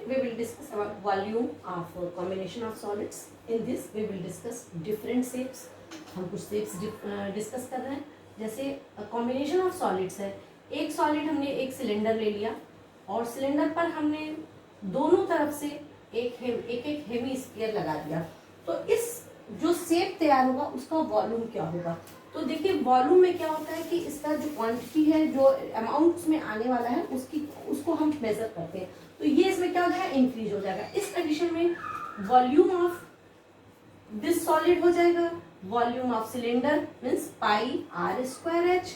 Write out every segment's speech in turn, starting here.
We will discuss about volume of combination of solids. In this we will discuss different shapes. हम कुछ shapes discuss कर रहे हैं. जैसे कॉम्बिनेशन ऑफ सॉलिड्स है. एक सॉलिड हमने एक सिलेंडर ले लिया और सिलेंडर पर हमने दोनों तरफ से एक हेमीस्फीयर लगा दिया. तो इस जो शेप तैयार होगा उसका वॉल्यूम क्या होगा. तो देखिए वॉल्यूम में क्या होता है कि इसका जो क्वांटिटी है, जो अमाउंट में आने वाला है उसको हम मेजर करते हैं. तो ये इसमें क्या हो जाएगा, इंक्रीज हो जाएगा. इस कंडीशन में वॉल्यूम ऑफ दिस सॉलिड हो जाएगा volume of cylinder means pi r square h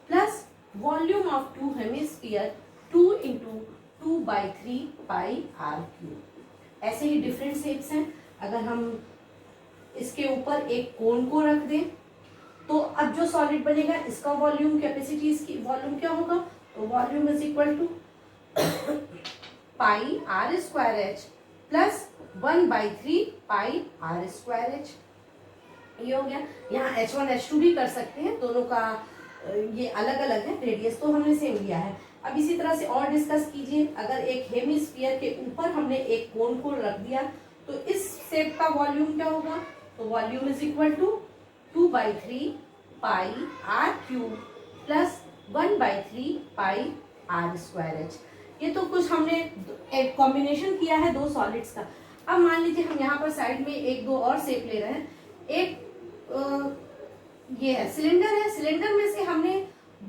plus volume of two hemisphere 2 into 2/3 pi r cube. ऐसे ही डिफरेंट शेप्स हैं. अगर हम इसके ऊपर एक कोन को रख दें तो अब जो सॉलिड बनेगा इसका वॉल्यूम कैपेसिटी, इसकी वॉल्यूम क्या होगा, तो volume is equal to pi r square h plus 1/3 pi r square h. ये हो गया. यहाँ H1 H2 भी कर सकते हैं, दोनों का ये अलग अलग है, रेडियस तो हमने सेम लिया है. अब इसी तरह से और डिस्कस कीजिए. अगर एक हेमिस्फीयर के ऊपर हमने एक कोन को रख दिया तो इस शेप का वॉल्यूम क्या होगा, तो volume is equal to 2/3 pi r cube plus 1/3 pi r square h. ये तो कुछ हमने एक कॉम्बिनेशन किया है दो सॉलिड्स का. अब मान लीजिए हम यहाँ पर साइड में एक दो और शेप ले रहे हैं. एक ये है सिलेंडर है. सिलेंडर में से हमने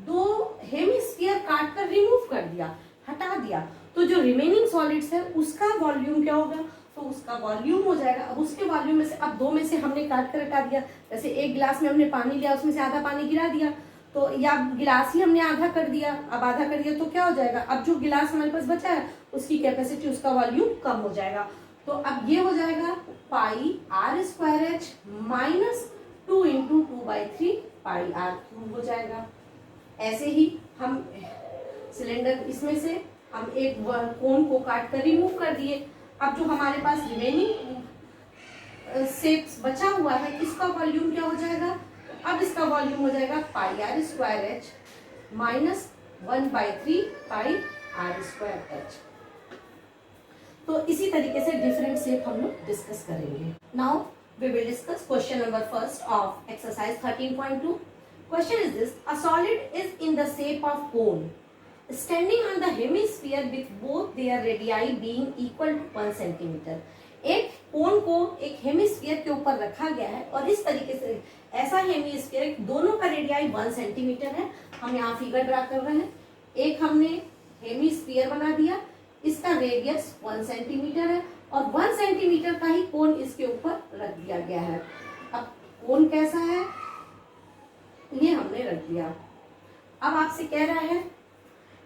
दो हेमिस्फीयर काट कर रिमूव कर दिया, हटा दिया. तो जो रिमेनिंग सॉलिड्स है उसका वॉल्यूम क्या होगा, तो उसका वॉल्यूम हो जाएगा. अब उसके वॉल्यूम में से अब दो में से हमने काट कर हटा दिया. जैसे एक गिलास में हमने पानी लिया, उसमें से आधा पानी गिरा दिया, तो या गिलास ही हमने आधा कर दिया. अब आधा कर दिया तो क्या हो जाएगा, अब जो गिलास हमारे पास बचा है उसकी कैपेसिटी, उसका वॉल्यूम कम हो जाएगा. तो अब ये हो जाएगा pi r square h minus 2 into 2/3 pi r cube हो जाएगा. ऐसे ही हम सिलेंडर इसमें से हम एक कोन को काट कर रिमूव कर दिए. अब जो हमारे पास रिमेनिंग शेप्स बचा हुआ है इसका वॉल्यूम क्या हो जाएगा, अब इसका वॉल्यूम हो जाएगा pi r square h minus 1/3 pi r square h. तो इसी तरीके से डिफरेंट शेप हम लोग डिस्कस करेंगे. Now we will discuss question number first of exercise 13.2. Question is this, a solid is in the shape of cone standing on the hemisphere with both their radii being equal to 1 centimeter. एक कोन को एक hemisphere के ऊपर रखा गया है और इस तरीके से ऐसा हेमिस्फीयर दोनों का रेडियाई 1 सेंटीमीटर है. हम यहाँ फिगर ड्रा कर रहे हैं. एक हमने हेमिस्फीयर बना दिया, इसका रेडियस 1 सेंटीमीटर है और 1 सेंटीमीटर का ही कोन इसके ऊपर रख दिया गया है. अब कोन कैसा है ये हमने रख दिया. अब आपसे कह रहा है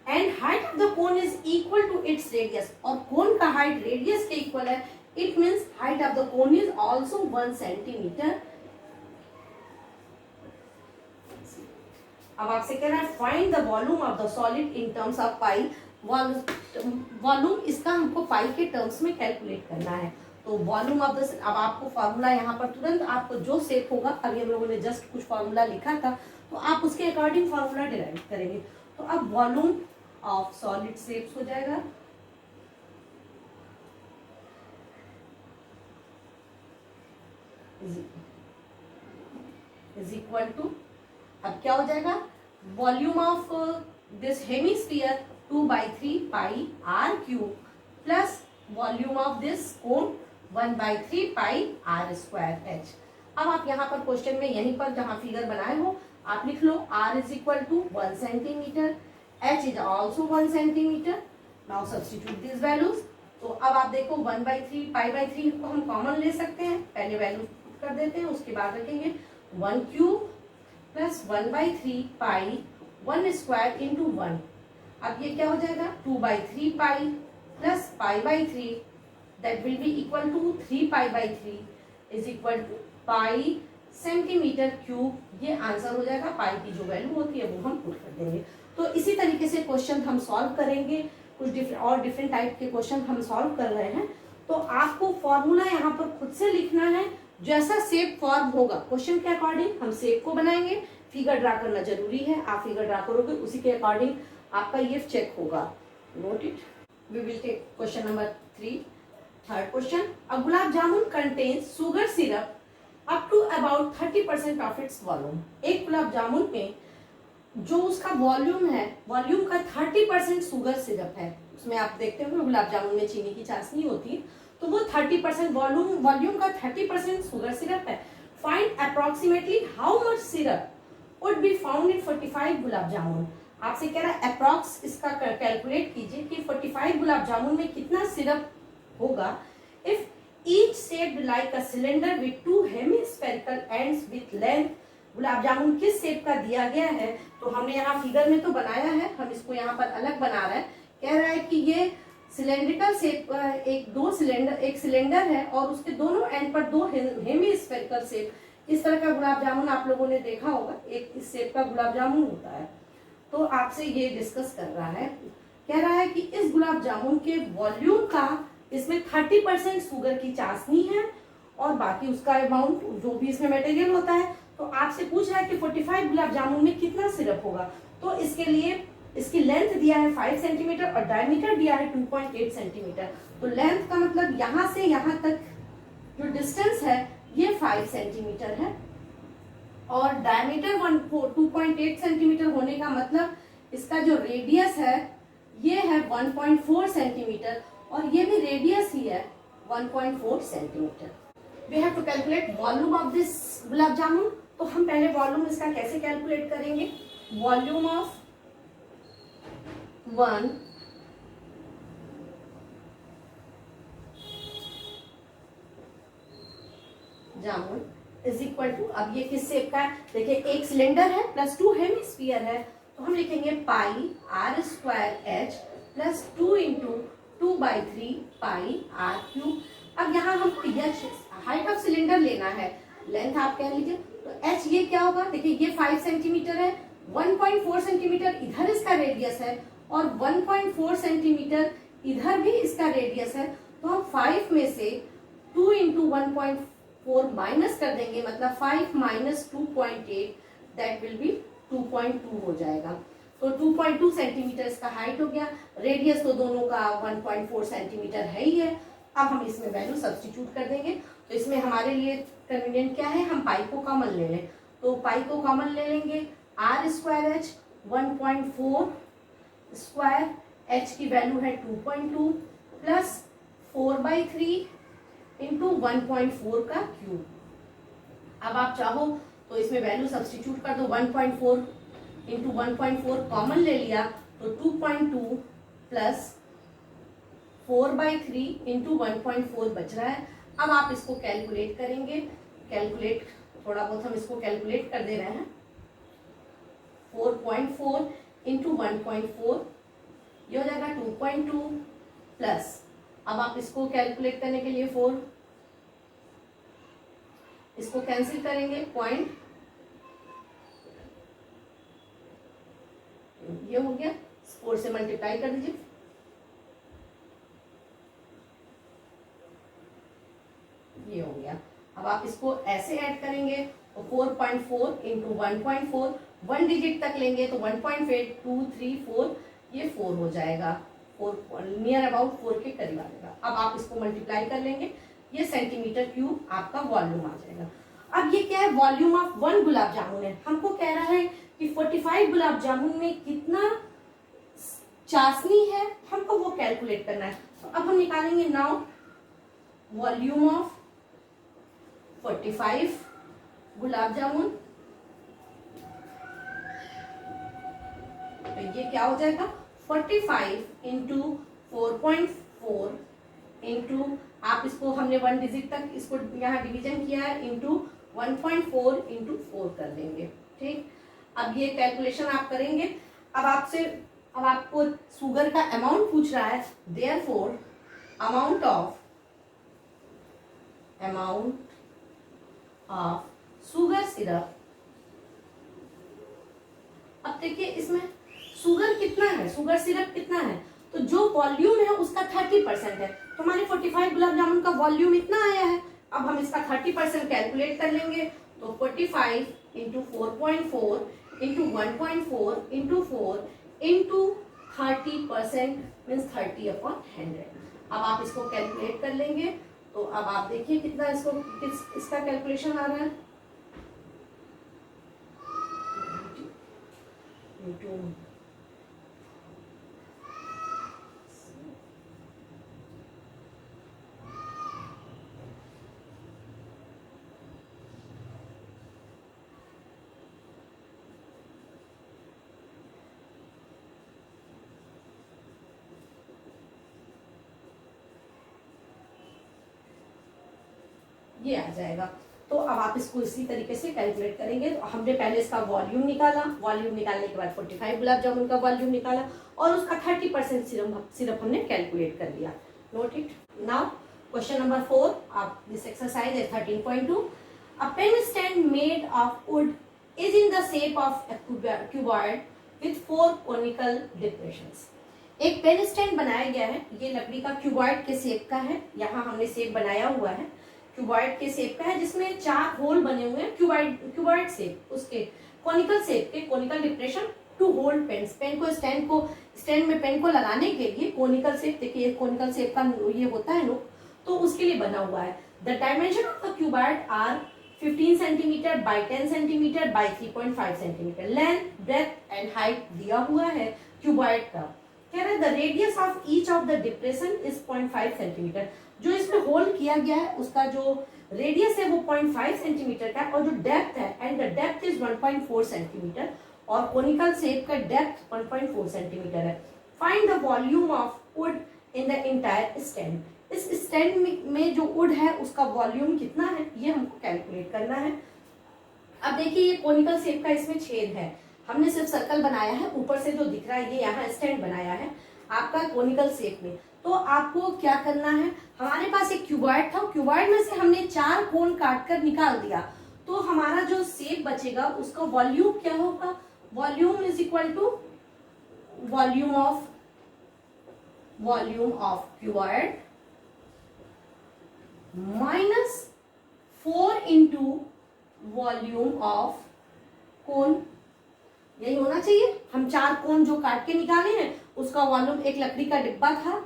and height of the cone is equal to its radius, और कोन का हाइट रेडियस के इक्वल है. it means height of the cone is also 1 centimeter. अब आपसे कह रहा है find the volume of the solid in terms of pi. Volume इसका हमको पाई के टर्म्स में कैलकुलेट करना है. तो वॉल्यूम ऑफ द, अब आपको फॉर्मूला यहाँ पर तुरंत आपको जो शेप होगा, अभी हम लोगों ने जस्ट कुछ फॉर्मूला लिखा था तो आप उसके अकॉर्डिंग फॉर्मूला डिराइव करेंगे. तो अब वॉल्यूम ऑफ सॉलिड शेप्स हो जाएगा इज इक्वल टू, अब क्या हो जाएगा, volume of this hemisphere 2/3 pi r cube plus volume of this cone 1/3 pi r square h. अब आप यहाँ पर क्वेश्चन में यहीं पर जहां फिगर बनाए हो आप लिख लो r is equal to 1 centimetre, h is also 1 centimetre. Now substitute this values. तो अब आप देखो 1/3 पाई/3 को हम कॉमन ले सकते हैं. पहले वैल्यू कर देते हैं, उसके बाद रखेंगे 1 cube plus 1/3 pi 1 square into 1. अब ये क्या हो जाएगा 2/3 पाई प्लस पाई/3 that will be equal to 3 पाई/3 is equal to pi centimetre cube. ये आंसर हो जाएगा. पाई की जो वैल्यू होती है वो हम पुट कर देंगे. तो इसी तरीके से क्वेश्चन हम सॉल्व करेंगे. कुछ डिफरेंट टाइप के क्वेश्चन हम सॉल्व कर रहे हैं. तो आपको फॉर्मूला यहाँ पर खुद से लिखना है. जैसा शेप फॉर्म होगा क्वेश्चन के अकॉर्डिंग हम शेप को बनाएंगे. फिगर ड्रा करना जरूरी है. आप फिगर ड्रा करोगे उसी के अकॉर्डिंग आपका ये चेक होगा. Note it. We will take question number 3. Third question, a gulab jamun contains sugar syrup up to about 30% of its volume. एक गुलाब जामुन में जो उसका वॉल्यूम है, वॉल्यूम का 30% शुगर सिरप है. उसमें आप देखते हो गुलाब जामुन में चीनी की चाशनी होती है, तो वो 30% वॉल्यूम का 30% शुगर सिरप है. Find approximately how much syrup would be found in 45 gulab jamun. आपसे कह रहा है अप्रॉक्स इसका कैलकुलेट कीजिए कि 45 गुलाब जामुन में कितना सिरप होगा. If each shaped like a cylinder with 2 hemispherical ends with length. Gulab jamun किस शेप का दिया गया है, तो हमने यहाँ फिगर में तो बनाया है, हम इसको यहाँ पर अलग बना रहे हैं. कह रहा है कि ये सिलेंड्रिकल शेप, एक सिलेंडर है और उसके दोनों एंड पर 2 हेमिस्फेरिकल शेप. इस तरह का गुलाब जामुन आप लोगों ने देखा होगा, एक इस शेप का गुलाब जामुन होता है. तो आपसे ये डिस्कस कर रहा है, कह रहा है कि इस गुलाब जामुन के वॉल्यूम का इसमें 30% शुगर की चाशनी है और बाकी उसका अमाउंट जो भी इसमें मटेरियल होता है. तो आपसे पूछ रहा है कि 45 गुलाब जामुन में कितना सिरप होगा. तो इसके लिए इसकी लेंथ दिया है 5 सेंटीमीटर और डायमीटर दिया है 2.8 सेंटीमीटर. तो लेंथ का मतलब यहाँ से यहाँ तक जो डिस्टेंस है ये 5 सेंटीमीटर है और डायमीटर 2.8 सेंटीमीटर होने का मतलब इसका जो रेडियस है ये है 1.4 सेंटीमीटर और ये भी रेडियस ही है 1.4 centimetre. We have to calculate volume of this gulab jamun. तो हम पहले वॉल्यूम इसका कैसे कैलकुलेट करेंगे. Volume of 1 jamun is equal to, अब ये किस शेप का है, देखिए एक सिलेंडर है प्लस 2 हेमिस्फीयर है, तो हम लिखेंगे pi r square h plus 2 into 2/3 pi r cube. अब यहाँ हम हाइट ऑफ सिलेंडर लेना है, लेंथ आप कह लीजिए, तो एच ये क्या होगा, देखिए ये 5 सेंटीमीटर है, 1.4 सेंटीमीटर इधर इसका रेडियस है और 1.4 सेंटीमीटर इधर भी इसका रेडियस है. तो हम 5 में से 2 इंटू 1.4 माइनस कर देंगे, मतलब 5 माइनस 2.8 दैट विल बी 2.2 हो जाएगा. तो 2.2 सेंटीमीटर इसका हाइट हो गया. रेडियस तो दोनों का 1.4 सेंटीमीटर है ही है. अब हम इसमें वैल्यू सब्स्टिट्यूट कर देंगे. तो इसमें हमारे लिए कन्वीनियंट क्या है, हम पाई को कॉमन ले लें. तो पाई को कॉमन ले लेंगे, r square h 1.4 square, h की वैल्यू है 2.2 प्लस 4/3 इंटू 1.4 का क्यूब. अब आप चाहो तो इसमें वैल्यू सब्स्टिट्यूट कर दो. 1.4 इंटू 1.4 कॉमन ले लिया तो 2.2 प्लस 4/3 इंटू 1.4 बच रहा है. अब आप इसको कैलकुलेट करेंगे. कैलकुलेट थोड़ा बहुत हम इसको कैलकुलेट कर दे रहे हैं. 4.4 इंटू 1.4 ये हो जाएगा 2.2 प्लस, अब आप इसको कैलकुलेट करने के लिए 4 इसको कैंसिल करेंगे, पॉइंट ये हो गया, 4 से मल्टीप्लाई कर दीजिए. ये हो गया. अब आप इसको ऐसे ऐड करेंगे तो 4.4 इंटू 1.4 1 डिजिट तक लेंगे तो 1.8 2 3 4 ये 4 हो जाएगा. 4 नियर अबाउट 4 के करीब आ जाएगा. अब आप इसको मल्टीप्लाई कर लेंगे, ये सेंटीमीटर क्यूब आपका वॉल्यूम आ जाएगा. अब ये क्या है, वॉल्यूम ऑफ 1 गुलाब जामुन है. हमको कह रहा है कि 45 गुलाब जामुन में कितना चाशनी है, हमको वो कैलकुलेट करना है. तो अब हम निकालेंगे नाउ वॉल्यूम ऑफ 45 गुलाब जामुन. तो ये क्या हो जाएगा, 45 इंटू 4.4 इंटू, आप इसको हमने 1 डिजिट तक इसको यहाँ डिवीजन किया है, इंटू 1.4 इंटू 4 कर देंगे. ठीक, अब ये कैलकुलेशन आप करेंगे. अब आपको शुगर का अमाउंट पूछ रहा है. Therefore amount of sugar syrup. अब देखिए इसमें शुगर कितना है, शुगर सिरप कितना है, तो जो वॉल्यूम है उसका 30% है. तो हमारे 45 गुलाब जामुन का वॉल्यूम इतना आया है. अब हम इसका 30% कैलकुलेट कर लेंगे. तो 45 into 4.4 into 1.4 into 4 into 30% means 30/100. अब आप इसको कैलकुलेट कर लेंगे, तो अब आप देखिए कितना इसका कैलकुलेशन आ रहा है। ये आ जाएगा। तो अब आप इसको इसी तरीके से कैलकुलेट करेंगे। तो हमने पहले इसका वॉल्यूम निकाला, वॉल्यूम निकालने के बाद 45 गुलाब जामुन का वॉल्यूम निकाला और उसका 30% सिरप हमने कैलकुलेट कर लिया। Note it. Now question number 4 of this exercise है 13.2। A pen stand made of wood is in the shape of a cuboid with 4 conical depressions. एक पेन स्टैंड बनाया गया है, ये लकड़ी का क्यूबॉइड के शेप का है। यहाँ हमने शेप बनाया हुआ है, क्यूबॉइड के शेप का है, जिसमें 4 होल बने हुए हैं। क्यूबॉइड शेप, उसके कॉनिकल शेप के conical depression to hold pen को स्टैंड में पेन को लगाने के लिए कॉनिकल शेप, देखिए कॉनिकल शेप का ये होता है नुक, तो उसके लिए बना हुआ है। The dimension of the cuboid are 15 centimetre by 10 centimetre by 3.5 centimetre. Length, breadth and height दिया हुआ है क्यूबॉइड का। कह रहे the radius of each of the depression is 0.5 centimetre. जो इसमें होल किया गया है उसका जो रेडियस है वो 0.5 सेंटीमीटर का है और जो डेप्थ है, and the depth is 1.4 centimetre और कोनिकल शेप का डेप्थ 1.4 सेंटीमीटर है। Find the volume of would in the entire stand. इस स्टैंड में जो वुड है उसका वॉल्यूम कितना है, ये हमको कैलकुलेट करना है। अब देखिए ये कोनिकल शेप का इसमें छेद है, हमने सिर्फ सर्कल बनाया है, ऊपर से जो दिख रहा है ये यहाँ स्टैंड बनाया है आपका कोनिकल शेप में। तो आपको क्या करना है, हमारे पास एक क्यूबॉइड था, क्यूबॉइड में से हमने 4 कोन काट कर निकाल दिया, तो हमारा जो शेप बचेगा उसका वॉल्यूम क्या होगा, volume is equal to volume of cuboid minus 4 into volume of cone. यही होना चाहिए। हम 4 कोन जो काट के निकाले हैं उसका वॉल्यूम, एक लकड़ी का डिब्बा था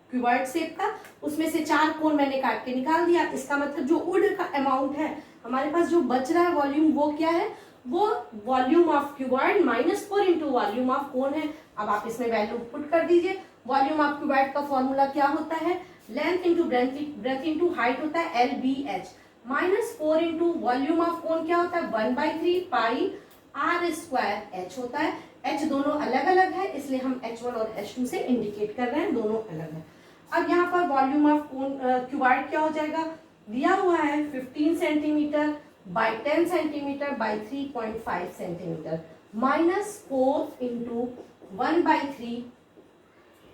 क्यूबॉइड शेप का, उसमें से 4 कोन मैंने काट के निकाल दिया। इसका मतलब जो वुड का अमाउंट है हमारे पास जो बच रहा है वॉल्यूम, वो क्या है, वो volume of cuboid minus 4 into volume of कोन है। अब आप इसमें वैल्यू पुट कर दीजिए। वॉल्यूम ऑफ क्यूबॉइड का फॉर्मूला क्या होता है, length into breadth into height होता है LBH, minus 4 into volume of कोन क्या होता है 1/3 पाई r² h होता है। h दोनों अलग अलग है इसलिए हम H1 और H2 से इंडिकेट कर रहे हैं, दोनों अलग है। अब यहाँ पर वॉल्यूम ऑफ क्यूबॉइड क्या हो जाएगा, दिया हुआ है 15 centimetre by 10 centimetre by 3.5 centimetre, minus 4 into 1/3,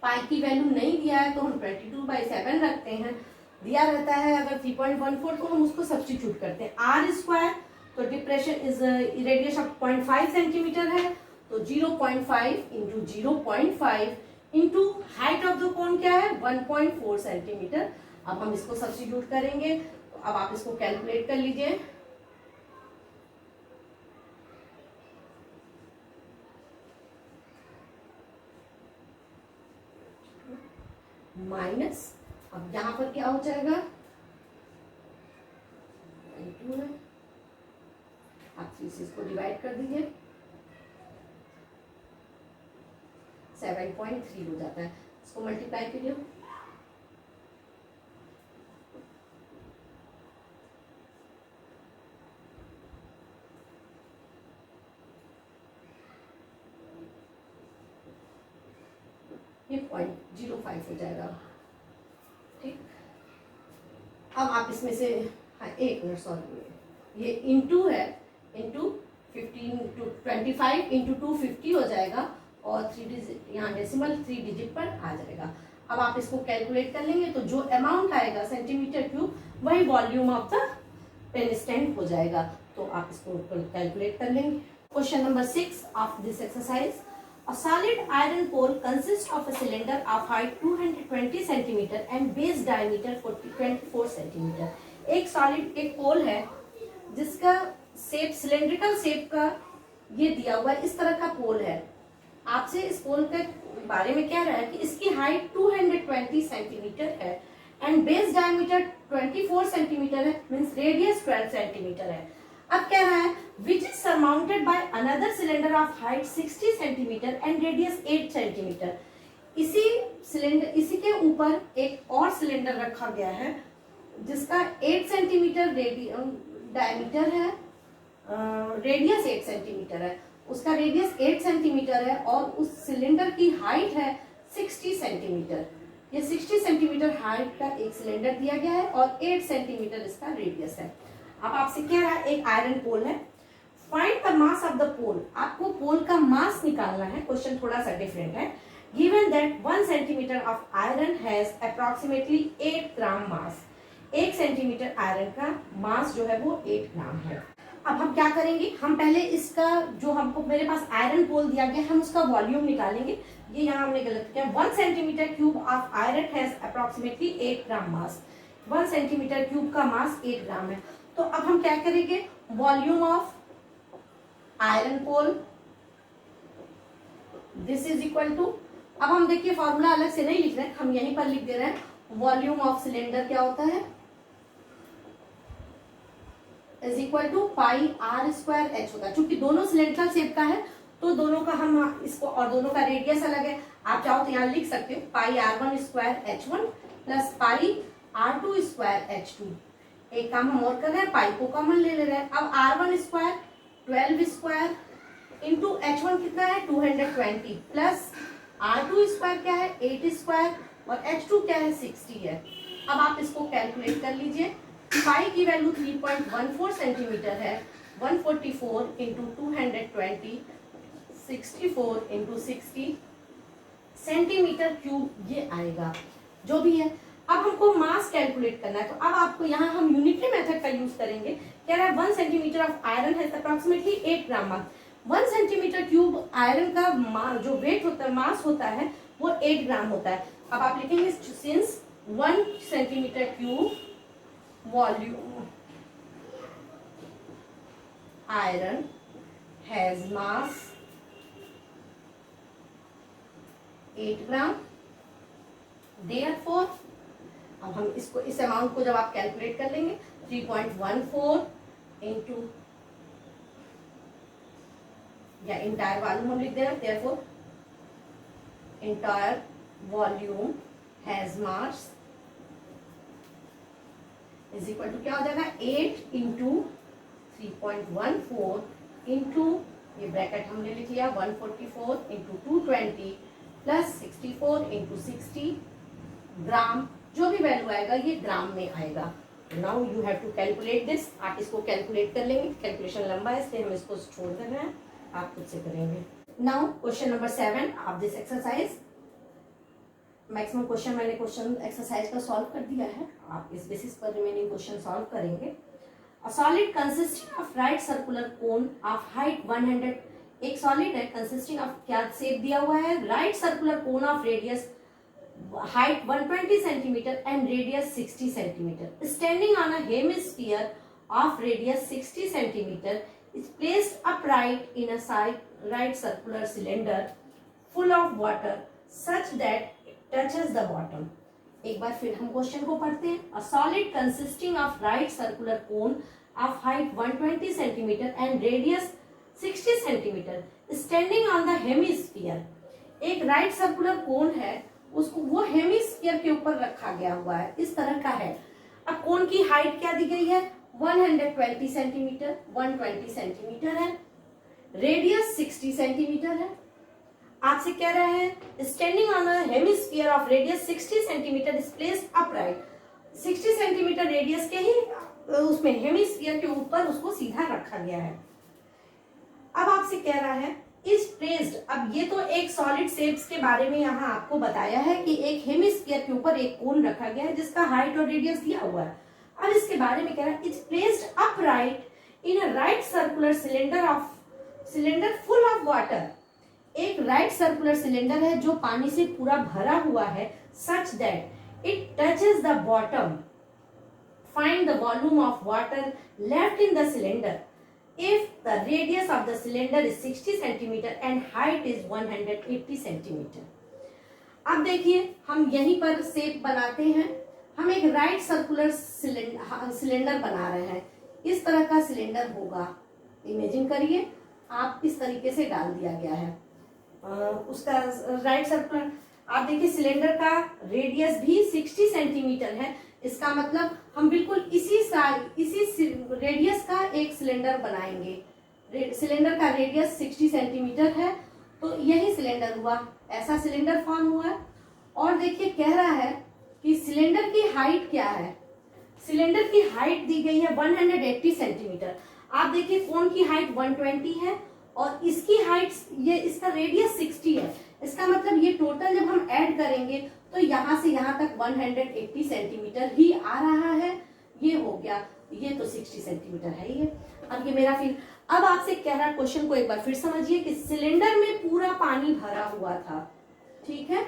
पाई की वैल्यू नहीं दिया है तो हम 22/7 रखते हैं, दिया रहता है अगर 3.14 तो हम उसको सब्स्टिट्यूट करते हैं। r², तो depression is radius of 0.5 centimetre है, तो 0.5 into 0.5 into height of the cone क्या है 1.4 सेंटीमीटर। अब हम इसको सब्स्टिट्यूट करेंगे, तो अब आप इसको कैलकुलेट कर लीजिए। माइनस, अब यहां पर क्या हो जाएगा 2 है, आप 3 से इसको डिवाइड कर दीजिए, 7.3 हो जाता है। इसको मल्टीप्लाई कीजिए, ये 0.05 हो जाएगा। ठीक, अब आप इसमें से, हाँ एक मिनट सॉरी, ये इंटू है, इंटू 25 इंटू 250 हो जाएगा और 3 डिजिट यहाँ डेसिमल 3 डिजिट पर आ जाएगा। अब आप इसको कैलकुलेट कर लेंगे तो जो अमाउंट आएगा सेंटीमीटर क्यूब वही volume of the pen stand हो जाएगा। तो आप इसको कैलकुलेट कर लेंगे। Question number 6 of this exercise, a solid iron pole consists of a cylinder of height 220 centimeter and base diameter 24 centimeter। एक सॉलिड एक पोल है जिसका शेप सिलेंड्रिकल शेप का ये दिया हुआ है, इस तरह का पोल है आपसे इस पोल के बारे में कह रहा है कि इसकी हाइट 220 सेंटीमीटर है एंड बेस डायमीटर 24 सेंटीमीटर है, मींस रेडियस 12 सेंटीमीटर है। अब कह रहा है which is surmounted by another cylinder of height 60 centimetre and radius 8 centimetre. इसी के ऊपर एक और सिलेंडर रखा गया है जिसका 8 सेंटीमीटर डायमीटर है, रेडियस 8 सेंटीमीटर है, उसका रेडियस 8 सेंटीमीटर है और उस सिलेंडर की हाइट है 60 सेंटीमीटर। ये 60 सेंटीमीटर हाइट का एक सिलेंडर दिया गया है और 8 सेंटीमीटर इसका रेडियस है। अब आपसे कह रहा है एक आयरन पोल है, find the mass of the pole. आपको पोल का मास निकालना है। क्वेश्चन थोड़ा सा डिफरेंट है। Given that 1 centimetre of iron has approximately 8 gram mass. 1 centimetre iron का मास जो है वो 8 ग्राम है। अब हम क्या करेंगे, हम पहले इसका जो हमको मेरे पास आयरन पोल दिया गया हम उसका वॉल्यूम निकालेंगे। ये यहाँ हमने गलत किया। 1 centimetre cube of iron has approximately 8 gram mass. 1 centimetre cube का मास 8 ग्राम है। तो अब हम क्या करेंगे, volume of iron pole this is equal to, अब हम देखिए फॉर्मूला अलग से नहीं लिख रहे हैं, हम यहीं पर लिख दे रहे हैं। वॉल्यूम ऑफ सिलेंडर क्या होता है, is equal to pi r square h होता है। चूंकि दोनों सिलेंड्रिकल शेप का है तो दोनों का हम इसको, और दोनों का रेडियस अलग है, आप चाहो तो यहाँ लिख सकते हो पाई R1 square H1 plus pi R2 square H2। एक काम हम और कर रहे हैं, पाई को कॉमन ले ले रहे हैं। अब R1 square 12 square into H1 कितना है 220 प्लस R2 स्क्वायर क्या है 8 स्क्वायर और H2 क्या है 60 है। अब आप इसको कैलकुलेट कर लीजिए। पाई की वैल्यू 3.14 सेंटीमीटर है। 144 इंटू 220 64 इंटू 60 सेंटीमीटर क्यूब ये आएगा, जो भी है। अब हमको मास कैलकुलेट करना है, तो अब आपको यहाँ हम यूनिटरी मेथड का यूज करेंगे। कह रहा है 1 सेंटीमीटर ऑफ आयरन है अप्रोक्सीमेटली 8 ग्राम मास। 1 सेंटीमीटर क्यूब आयरन का जो वेट होता है, मास होता है, वो 8 ग्राम होता है। अब आप लिखेंगे since 1 centimetre cube volume iron has mass 8 gram, therefore अब हम इसको, इस अमाउंट को जब आप कैलकुलेट कर लेंगे 3.14 इंटू या इंटायर वॉल्यूम हम लिख दे रहे हैं, therefore entire volume has mass is equal to क्या हो जाएगा 8 इंटू 3.14 इंटू ये ब्रैकेट हमने लिख लिया 144 इंटू 220 प्लस 64 इंटू 60 ग्राम, जो भी वैल्यू आएगा ये ग्राम में आएगा। Now you have to calculate this. आप इसको कैलकुलेट कर लेंगे, कैलकुलेशन लंबा है इसलिए हम इसको छोड़ दे रहे हैं, आप खुद से करेंगे। Now question number 7 of this exercise. Maximum question मैंने क्वेश्चन एक्सरसाइज का सॉल्व कर दिया है, आप इस बेसिस पर रिमेनिंग क्वेश्चन सॉल्व करेंगे। A solid consisting of right circular cone of height 100, एक सॉलिड है कंसिस्टिंग ऑफ, क्या शेप दिया हुआ है, right circular cone of radius height 120 centimeter and radius 60 centimeter, standing on a hemisphere of radius 60 centimeter, is placed upright in a right circular cylinder full of water such that it touches the bottom. एक बार फिर हम question को पढ़ते हैं। A solid consisting of right circular cone of height 120 centimeter and radius 60 centimeter, standing on the hemisphere. एक right circular cone है, उसको वो हेमिस्फीयर के ऊपर रखा गया हुआ है, इस तरह का है। अब कोन की हाइट क्या दी गई है 120 सेंटीमीटर, 120 सेंटीमीटर है, रेडियस 60 सेंटीमीटर है। आपसे कह रहा है standing on a hemisphere of radius 60 centimetre is placed upright. 60 centimetre radius के ही उसमें हेमिस्फीयर के ऊपर उसको सीधा रखा गया है। अब आपसे कह रहा है इज प्लेस्ड, अब ये तो एक सॉलिड शेप्स के बारे में यहाँ आपको बताया है कि एक हेमिस्फीयर के ऊपर एक कोन रखा गया है जिसका हाइट और रेडियस दिया हुआ है। अब इसके बारे में कह रहा है is placed upright in a right circular cylinder full of water. एक राइट सर्कुलर सिलेंडर है जो पानी से पूरा भरा हुआ है, such that it touches the bottom, find the volume of water left in the cylinder. if the radius of the cylinder is 60 centimeter and height is 180 centimeter। अब देखिए हम यहीं पर शेप बनाते हैं। हम एक राइट सर्कुलर सिलेंडर बना रहे हैं। इस तरह का सिलेंडर होगा, इमेजिन करिए आप, इस तरीके से डाल दिया गया है उसका राइट सर्कुलर। आप देखिए सिलेंडर का रेडियस भी 60 सेंटीमीटर है। इसका मतलब हम बिल्कुल इसी रेडियस का एक सिलेंडर बनाएंगे। सिलेंडर का रेडियस 60 सेंटीमीटर है, तो यही सिलेंडर हुआ, ऐसा सिलेंडर फॉर्म हुआ है। और देखिए कह रहा है कि सिलेंडर की हाइट क्या है। सिलेंडर की हाइट दी गई है 180 सेंटीमीटर। आप देखिए कोन की हाइट 120 है और इसकी हाइट, ये इसका रेडियस 60 है। इसका मतलब ये टोटल जब हम ऐड करेंगे तो यहाँ से यहाँ तक 180 सेंटीमीटर ही आ रहा है। ये हो गया, ये तो 60 सेंटीमीटर है ही है। अब ये मेरा फिर, अब आपसे कह रहा क्वेश्चन को एक बार फिर समझिए कि सिलेंडर में पूरा पानी भरा हुआ था, ठीक है,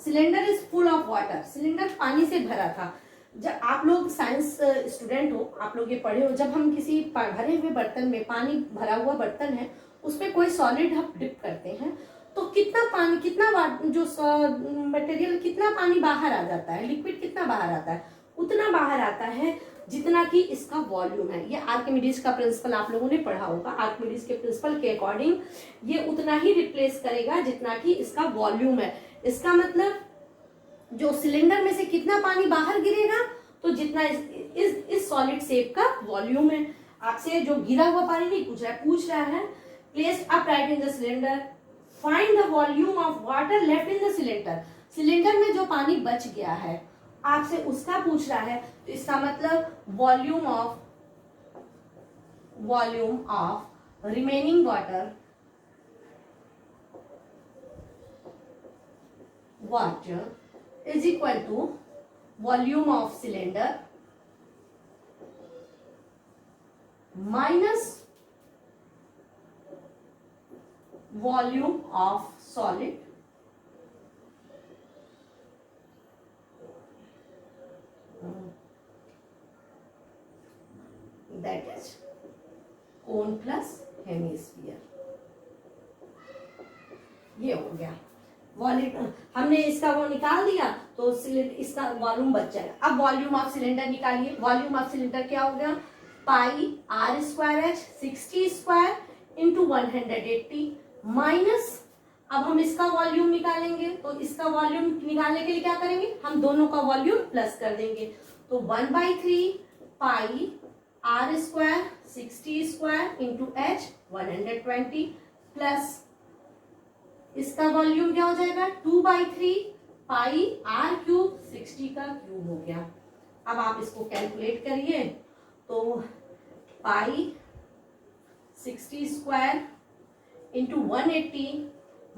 cylinder is full of water, cylinder पानी से भरा था। जब आप लोग साइंस स्टूडेंट हो, आप लोग ये पढ़े हो, जब हम किसी भरे हुए बर्तन में, पानी भरा हुआ बर्तन है, उसमें कोई सॉलिड हम डिप करते हैं तो कितना पानी, कितना जो मटेरियल, कितना पानी बाहर आ जाता है, लिक्विड कितना बाहर आता है, उतना बाहर आता है जितना कि इसका वॉल्यूम है। ये आर्किमिडीज का प्रिंसिपल आप लोगों ने पढ़ा होगा। आर्किमिडीज के प्रिंसिपल के अकॉर्डिंग ये उतना ही रिप्लेस करेगा जितना कि इसका वॉल्यूम है। इसका मतलब जो सिलेंडर में से कितना पानी बाहर गिरेगा तो जितना इस सॉलिड शेप का वॉल्यूम है। आपसे जो गिरा हुआ पानी नहीं पूछ रहा है place upright in the cylinder, find the volume of water left in the cylinder. Cylinder में जो पानी बच गया है आपसे उसका पूछ रहा है, तो इसका मतलब volume of remaining water is equal to volume of cylinder minus volume of solid that is cone plus hemisphere। ये हो गया वॉल्यूम, हमने इसका वो निकाल दिया तो इसका वॉल्यूम बच जाएगा। अब वॉल्यूम ऑफ सिलेंडर निकालिए। वॉल्यूम ऑफ सिलेंडर क्या हो गया, pi r square h 60 square into 180 minus, अब हम इसका वॉल्यूम निकालेंगे तो इसका वॉल्यूम निकालने के लिए क्या करेंगे, हम दोनों का वॉल्यूम प्लस कर देंगे। तो 1/3 pi r square 60 square into h 120 plus इसका वॉल्यूम क्या हो जाएगा 2/3 पाई आर क्यूब 60 का क्यूब हो गया। अब आप इसको कैलकुलेट करिए तो पाई 60 स्क्वायर इंटू 180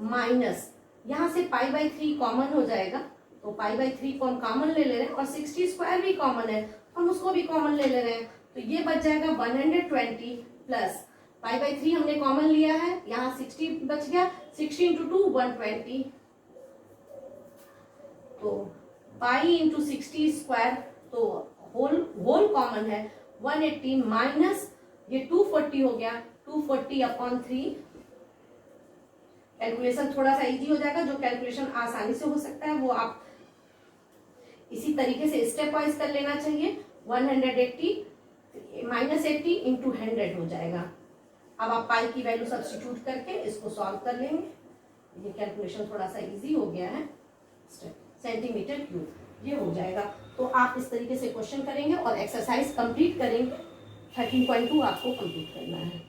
माइनस, यहाँ से पाई/3 कॉमन हो जाएगा तो पाई/3 को हम कॉमन ले रहे हैं और 60 स्क्वायर भी कॉमन है, हम उसको भी कॉमन ले रहे हैं तो ये बच जाएगा 120 प्लस पाई/3 हमने कॉमन लिया है, यहाँ 60 बच गया, 60 इंटू 2 120, तो पाई इंटू 60 स्क्वायर, तो होल कॉमन है 180 माइनस ये 240 हो गया, 240/3। कैलकुलेशन थोड़ा सा इजी हो जाएगा, जो कैलकुलेशन आसानी से हो सकता है वो आप इसी तरीके से स्टेप वाइज कर लेना चाहिए। 180 माइनस 80 इंटू 100 हो जाएगा। अब आप पाई की वैल्यू सब्स्टिट्यूट करके इसको सॉल्व कर लेंगे। ये कैलकुलेशन थोड़ा सा इजी हो गया है, सेंटीमीटर क्यूब ये हो जाएगा। तो आप इस तरीके से क्वेश्चन करेंगे और एक्सरसाइज कंप्लीट करेंगे। 13.2 आपको कंप्लीट करना है।